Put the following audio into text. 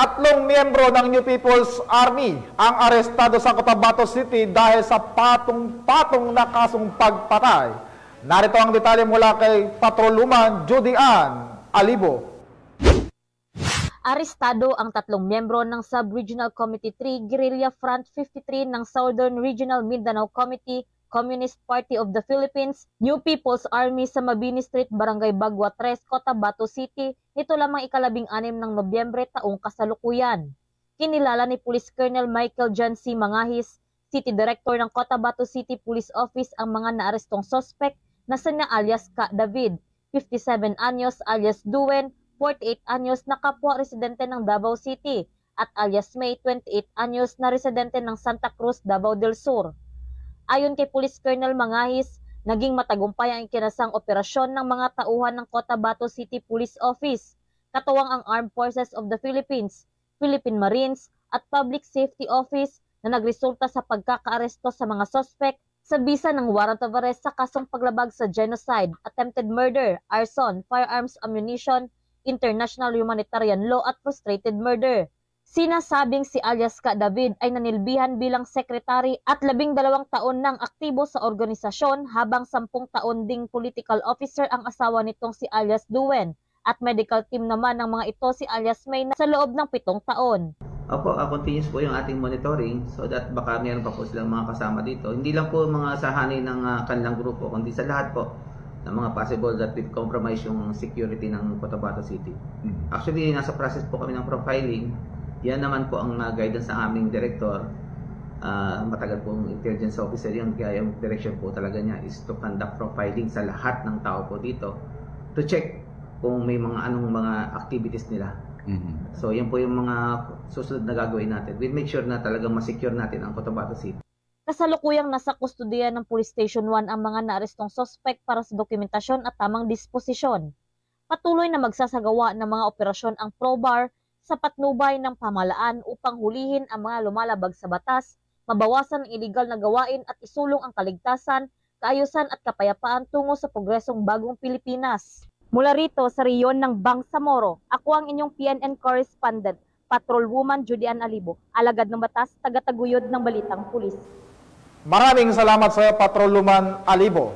Tatlong miyembro ng New People's Army ang arestado sa Cotabato City dahil sa patong-patong na kasong pagpatay. Narito ang detalye mula kay Patrolwoman Judy Ann Alibo. Arestado ang tatlong miyembro ng Sub-Regional Committee 3 Guerrilla Front 53 ng Southern Regional Mindanao Committee, Communist Party of the Philippines, New People's Army sa Mabini Street, Barangay Bagua 3, Cotabato City, nito lamang ika-16 ng Nobyembre taong kasalukuyan. Kinilala ni Police Colonel Michael John C. Mangahis, City Director ng Cotabato City Police Office ang mga naarestong sospek na sina alias Ka David, 57 anyos alias Duen, 48 anyos na kapwa residente ng Davao City at alias May, 28 anyos na residente ng Santa Cruz, Davao del Sur. Ayon kay Police Colonel Mangahis, naging matagumpay ang ikinasang operasyon ng mga tauhan ng Cotabato City Police Office, katuwang ang Armed Forces of the Philippines, Philippine Marines at Public Safety Office na nagresulta sa pagkakaaresto sa mga sospek sa bisa ng warrant of arrest sa kasong paglabag sa genocide, attempted murder, arson, firearms, ammunition, international humanitarian law at frustrated murder. Sinasabing si alias Ka David ay nanilbihan bilang sekretary at 12 taon nang aktibo sa organisasyon habang 10 taon ding political officer ang asawa nitong si alias Duen at medical team naman ng mga ito si alias May na sa loob ng 7 taon. Opo, continuous po yung ating monitoring so that baka meron pa po silang mga kasama dito. Hindi lang po mga sahani ng kanilang grupo, kundi sa lahat po ng mga possible that will compromise yung security ng Cotabato City. Actually, nasa process po kami ng profiling. Yan naman po ang guidance ng aming director. Matagal pong intelligence officer yun, kaya yung direction po talaga niya is to conduct profiling sa lahat ng tao po dito to check kung may mga anong mga activities nila. So yan po yung mga susunod na gagawin natin. We'll make sure na talagang masecure natin ang Cotabato City. Kasalukuyang nasa kustodiya ng Police Station 1 ang mga naarestong sospek para sa dokumentasyon at tamang disposisyon. Patuloy na magsasagawa ng mga operasyon ang PROBAR sa patnubay ng pamahalaan upang hulihin ang mga lumalabag sa batas, mabawasan ang iligal na gawain at isulong ang kaligtasan, kaayusan at kapayapaan tungo sa progresong bagong Pilipinas. Mula rito sa reyon ng Bangsamoro, ako ang inyong PNN correspondent, Patrolwoman Judy Ann Alibo, alagad ng batas, tagataguyod ng Balitang Pulis. Maraming salamat sa Patrolwoman Alibo.